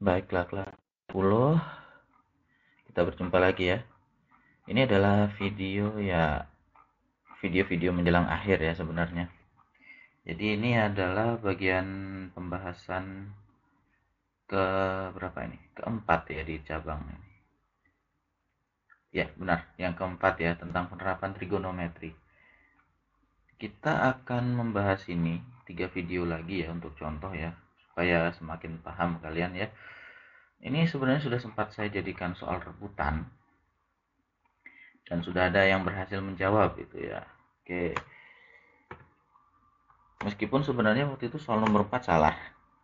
Baiklah, kelas 10, kita berjumpa lagi ya. Ini adalah video menjelang akhir ya sebenarnya. Jadi ini adalah bagian pembahasan ke berapa ini? Keempat ya di cabang ini. Ya, benar, yang keempat ya tentang penerapan trigonometri. Kita akan membahas ini 3 video lagi ya untuk contoh ya, supaya semakin paham kalian ya. Ini sebenarnya sudah sempat saya jadikan soal rebutan dan sudah ada yang berhasil menjawab itu ya. Oke, meskipun sebenarnya waktu itu soal nomor 4 salah,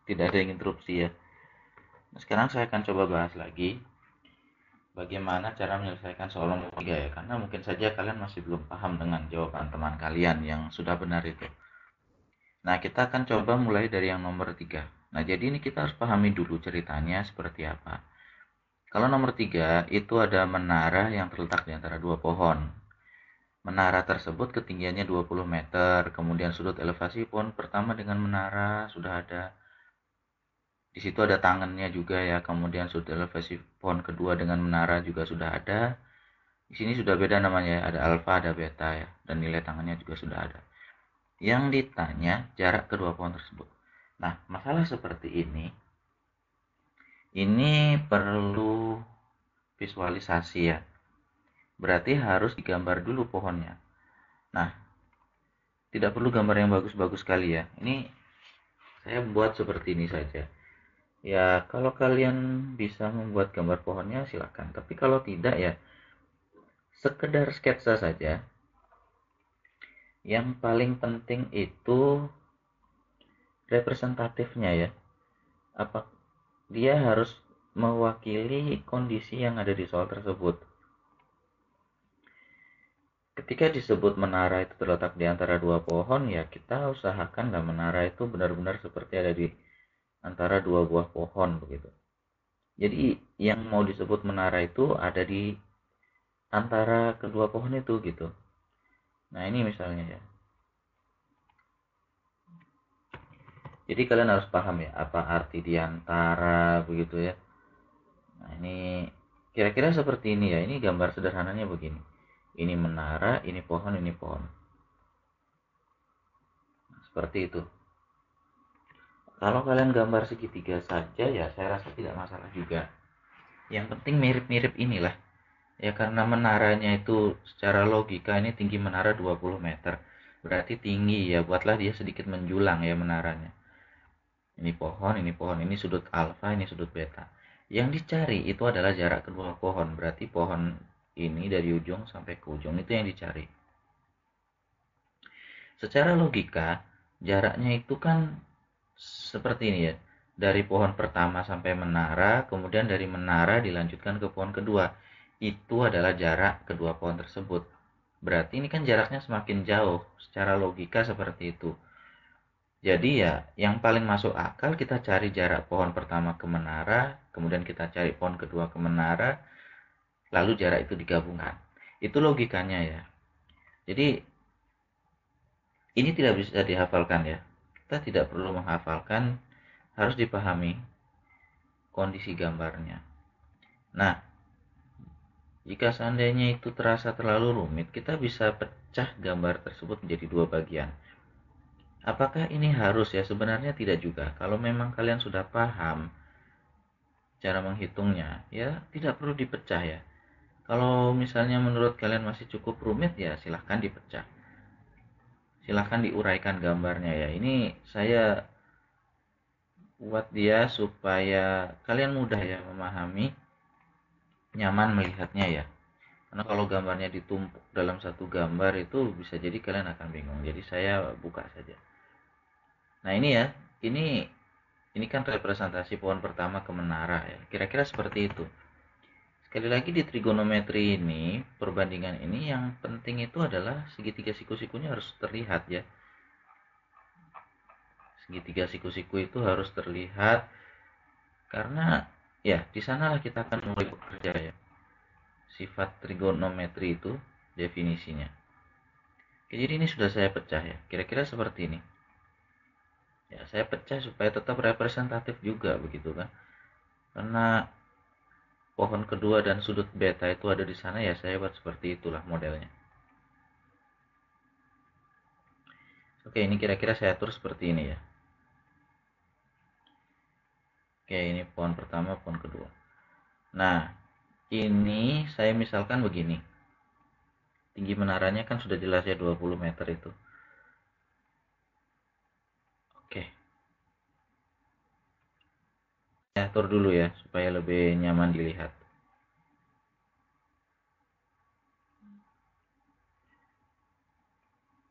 tidak ada yang interupsi ya. Nah, sekarang saya akan coba bahas lagi bagaimana cara menyelesaikan soal nomor 3 ya, karena mungkin saja kalian masih belum paham dengan jawaban teman kalian yang sudah benar itu. Nah, kita akan coba mulai dari yang nomor 3. Nah, jadi ini kita harus pahami dulu ceritanya seperti apa. Kalau nomor 3 itu ada menara yang terletak di antara dua pohon. Menara tersebut ketinggiannya 20 meter, kemudian sudut elevasi pohon pertama dengan menara sudah ada. Di situ ada tangannya juga ya, kemudian sudut elevasi pohon kedua dengan menara juga sudah ada. Di sini sudah beda namanya, ada alfa, ada beta ya, dan nilai tangannya juga sudah ada. Yang ditanya jarak kedua pohon tersebut. Nah, masalah seperti ini perlu visualisasi ya. Berarti harus digambar dulu pohonnya. Nah, tidak perlu gambar yang bagus-bagus sekali ya. Ini saya buat seperti ini saja. Ya, kalau kalian bisa membuat gambar pohonnya silakan. Tapi kalau tidak ya sekedar sketsa saja. Yang paling penting itu representatifnya ya. Apa dia harus mewakili kondisi yang ada di soal tersebut. Ketika disebut menara itu terletak di antara dua pohon, ya kita usahakanlah menara itu benar-benar seperti ada di antara dua buah pohon begitu. Jadi yang mau disebut menara itu ada di antara kedua pohon itu gitu. Nah, ini misalnya ya. Jadi kalian harus paham ya apa arti di antara begitu ya. Nah, ini kira-kira seperti ini ya. Ini gambar sederhananya begini. Ini menara, ini pohon, ini pohon. Nah, seperti itu. Kalau kalian gambar segitiga saja ya saya rasa tidak masalah juga. Yang penting mirip-mirip inilah. Ya karena menaranya itu secara logika ini tinggi menara 20 meter. Berarti tinggi ya, buatlah dia sedikit menjulang ya menaranya. Ini pohon, ini sudut alfa, ini sudut beta. Yang dicari itu adalah jarak kedua pohon. Berarti pohon ini dari ujung sampai ke ujung itu yang dicari. Secara logika, jaraknya itu kan seperti ini ya. Dari pohon pertama sampai menara, kemudian dari menara dilanjutkan ke pohon kedua. Itu adalah jarak kedua pohon tersebut. Berarti ini kan jaraknya semakin jauh. Secara logika seperti itu. Jadi ya, yang paling masuk akal kita cari jarak pohon pertama ke menara, kemudian kita cari pohon kedua ke menara, lalu jarak itu digabungkan. Itu logikanya ya. Jadi ini tidak bisa dihafalkan ya. Kita tidak perlu menghafalkan, harus dipahami kondisi gambarnya. Nah, jika seandainya itu terasa terlalu rumit, kita bisa pecah gambar tersebut menjadi dua bagian. Apakah ini harus ya? Sebenarnya tidak juga. Kalau memang kalian sudah paham cara menghitungnya, ya tidak perlu dipecah ya. Kalau misalnya menurut kalian masih cukup rumit ya silahkan dipecah. Silahkan diuraikan gambarnya ya. Ini saya buat dia supaya kalian mudah ya memahami, nyaman melihatnya ya. Karena kalau gambarnya ditumpuk dalam satu gambar itu bisa jadi kalian akan bingung. Jadi saya buka saja. Nah, ini ya. Ini kan representasi pohon pertama ke menara ya. Kira-kira seperti itu. Sekali lagi di trigonometri ini, perbandingan ini yang penting itu adalah segitiga siku-sikunya harus terlihat ya. Segitiga siku-siku itu harus terlihat karena ya di sanalah kita akan mulai bekerja ya. Sifat trigonometri itu definisinya. Oke, jadi ini sudah saya pecah ya. Kira-kira seperti ini. Ya, saya pecah supaya tetap representatif juga begitu kan. Karena pohon kedua dan sudut beta itu ada di sana, ya saya buat seperti itulah modelnya. Oke, ini kira-kira saya atur seperti ini ya. Oke, ini pohon pertama, pohon kedua. Nah, ini saya misalkan begini. Tinggi menaranya kan sudah jelas ya, 20 meter itu. Oke, saya atur dulu ya supaya lebih nyaman dilihat.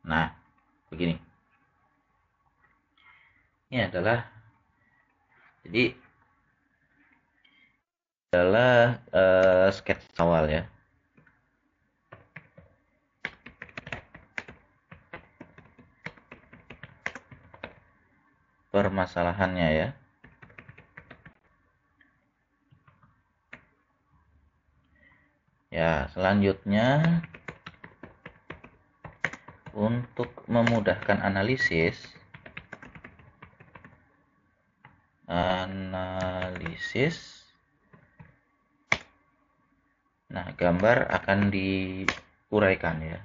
Nah, begini. Ini jadi adalah sketsa awal ya. Permasalahannya ya. Ya, selanjutnya untuk memudahkan analisis, nah gambar akan diuraikan ya.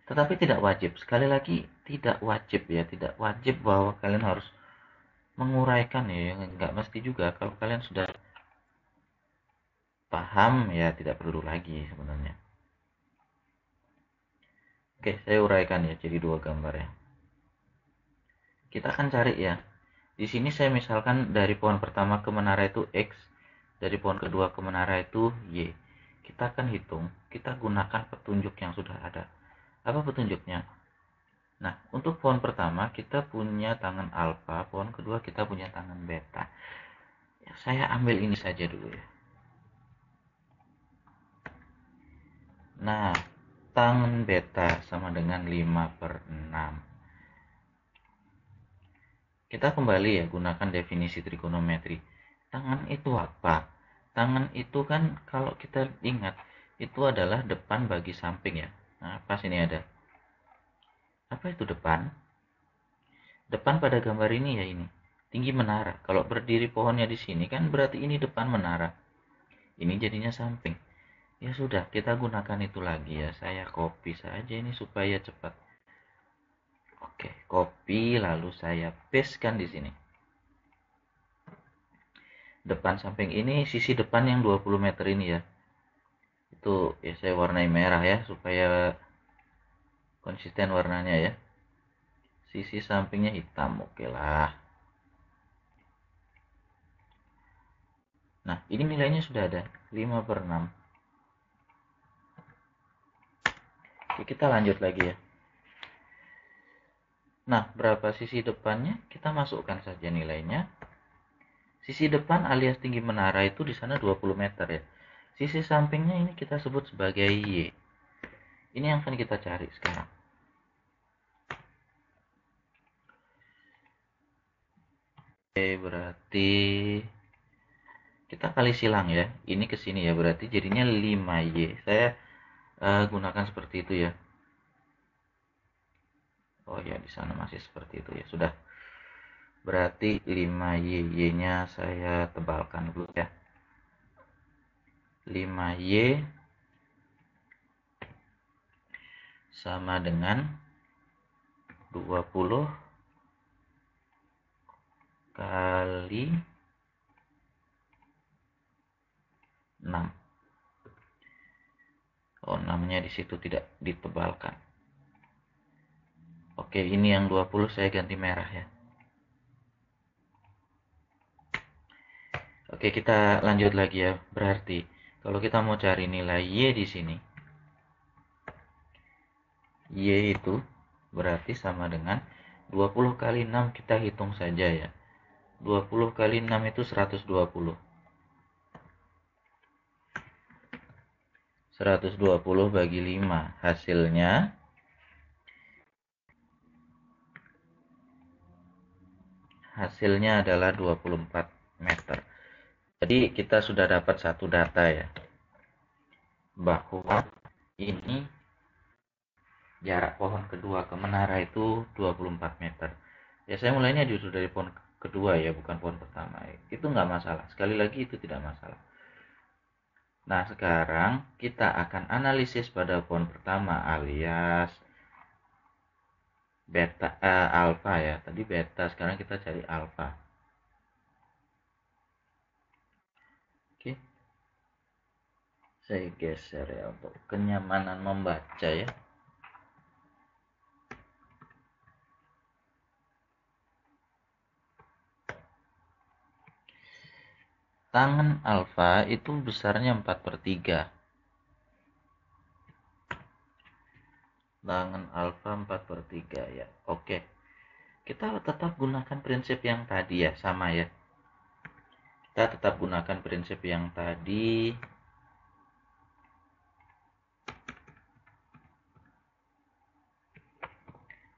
Tetapi tidak wajib, sekali lagi tidak wajib ya, tidak wajib bahwa kalian harus menguraikan ya, nggak mesti juga. Kalau kalian sudah paham ya tidak perlu lagi sebenarnya. Oke, saya uraikan ya jadi dua gambar ya. Kita akan cari ya. Di sini saya misalkan dari pohon pertama ke menara itu X, dari pohon kedua ke menara itu Y. Kita akan hitung, kita gunakan petunjuk yang sudah ada. Apa petunjuknya? Nah, untuk pohon pertama kita punya tangan alfa, pohon kedua kita punya tangan beta. Ya, saya ambil ini saja dulu ya. Nah, tangan beta sama dengan 5/6. Kita kembali ya, gunakan definisi trigonometri. Tangan itu apa? Tangan itu kan kalau kita ingat, itu adalah depan bagi samping ya. Nah, pas ini ada. Apa itu depan? Depan pada gambar ini ya ini. Tinggi menara. Kalau berdiri pohonnya di sini kan berarti ini depan menara. Ini jadinya samping. Ya sudah, kita gunakan itu lagi ya. Saya copy saja ini supaya cepat. Oke, copy lalu saya pastekan di sini. Depan samping ini sisi depan yang 20 meter ini ya. Itu ya saya warnai merah ya supaya konsisten warnanya ya. Sisi sampingnya hitam, oke lah. Nah, ini nilainya sudah ada, 5/6. Oke, kita lanjut lagi ya. Nah, berapa sisi depannya? Kita masukkan saja nilainya. Sisi depan alias tinggi menara itu di sana 20 meter ya. Sisi sampingnya ini kita sebut sebagai Y. Ini yang akan kita cari sekarang. Oke, berarti kita kali silang ya. Ini ke sini ya, berarti jadinya 5Y. Saya gunakan seperti itu ya. Oh ya, di sana masih seperti itu ya. Sudah. Berarti 5Y-nya saya tebalkan dulu ya. 5Y sama dengan 20 kali 6. Oh, 6-nya di situ tidak ditebalkan. Oke, ini yang 20 saya ganti merah ya. Oke, kita lanjut lagi ya. Berarti kalau kita mau cari nilai Y di sini, Y itu berarti sama dengan 20 kali 6, kita hitung saja ya. 20 kali 6 itu 120. 120 bagi 5 hasilnya adalah 24 meter. Jadi kita sudah dapat satu data ya, bahwa ini jarak pohon kedua ke menara itu 24 meter. Ya saya mulainya justru dari pohon kedua ya, bukan pohon pertama. Itu nggak masalah. Sekali lagi itu tidak masalah. Nah, sekarang kita akan analisis pada pohon pertama alias beta alfa ya. Tadi beta, sekarang kita cari alfa. Oke. Saya geser ya untuk kenyamanan membaca ya. Tangan alfa itu besarnya 4/3. Tangan alfa 4/3 ya. Oke. Kita tetap gunakan prinsip yang tadi ya, sama ya. Kita tetap gunakan prinsip yang tadi.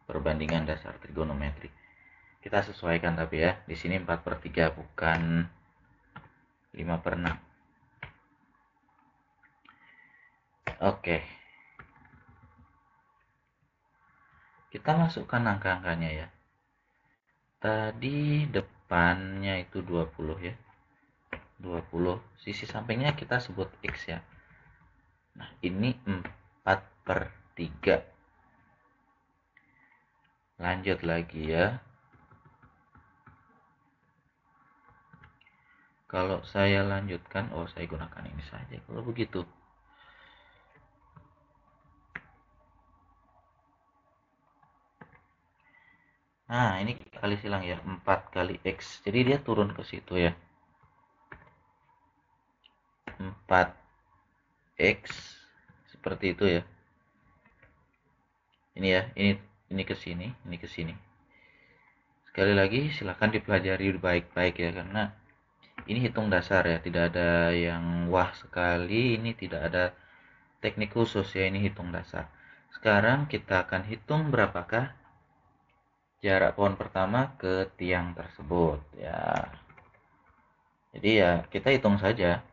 Perbandingan dasar trigonometri. Kita sesuaikan tapi ya. Di sini 4/3 bukan 5/6. Oke. Kita masukkan angka-angkanya ya. Tadi depannya itu 20 ya. 20. Sisi sampingnya kita sebut X ya. Nah, ini 4/3. Lanjut lagi ya. Kalau saya lanjutkan, saya gunakan ini saja kalau begitu. Nah, ini kali silang ya, 4 kali X. Jadi dia turun ke situ ya. 4X seperti itu ya. Ini ya, ini ke sini, ini ke sini. Sekali lagi silahkan dipelajari baik-baik ya, karena ini hitung dasar ya, tidak ada yang wah sekali, ini tidak ada teknik khusus ya, ini hitung dasar. Sekarang kita akan hitung berapakah jarak pohon pertama ke tiang tersebut ya. Jadi ya kita hitung saja.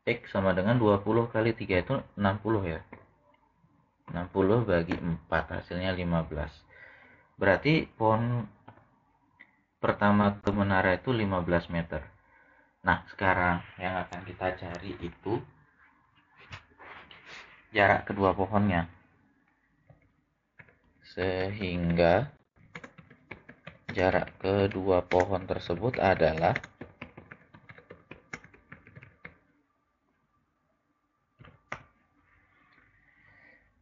X sama dengan 20 kali 3 itu 60 ya. 60 bagi 4 hasilnya 15. Berarti pohon pertama ke menara itu 15 meter. Nah, sekarang yang akan kita cari itu jarak kedua pohonnya. Sehingga jarak kedua pohon tersebut adalah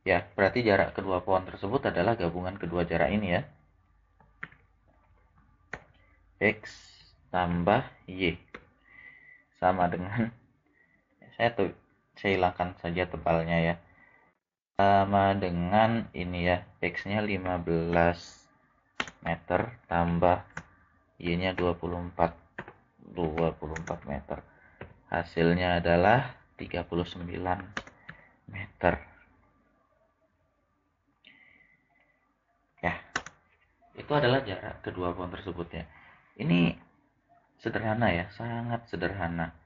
ya, berarti jarak kedua pohon tersebut adalah gabungan kedua jarak ini ya. X tambah Y sama dengan saya hilangkan saja tebalnya ya. Sama dengan ini ya, X-nya 15 meter tambah Y-nya 24 meter. Hasilnya adalah 39 meter. Ya, itu adalah jarak kedua pohon tersebut ya. Ini sederhana ya, sangat sederhana.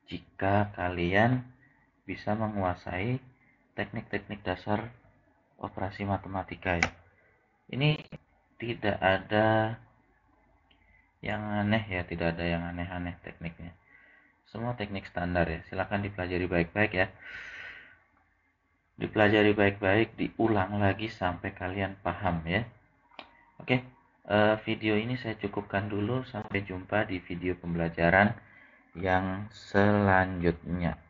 Jika kalian bisa menguasai teknik-teknik dasar operasi matematika ya. Ini tidak ada yang aneh ya, tidak ada yang aneh-aneh tekniknya. Semua teknik standar ya. Silahkan dipelajari baik-baik ya. Dipelajari baik-baik, diulang lagi sampai kalian paham ya. Oke, video ini saya cukupkan dulu. Sampai jumpa di video pembelajaran yang selanjutnya.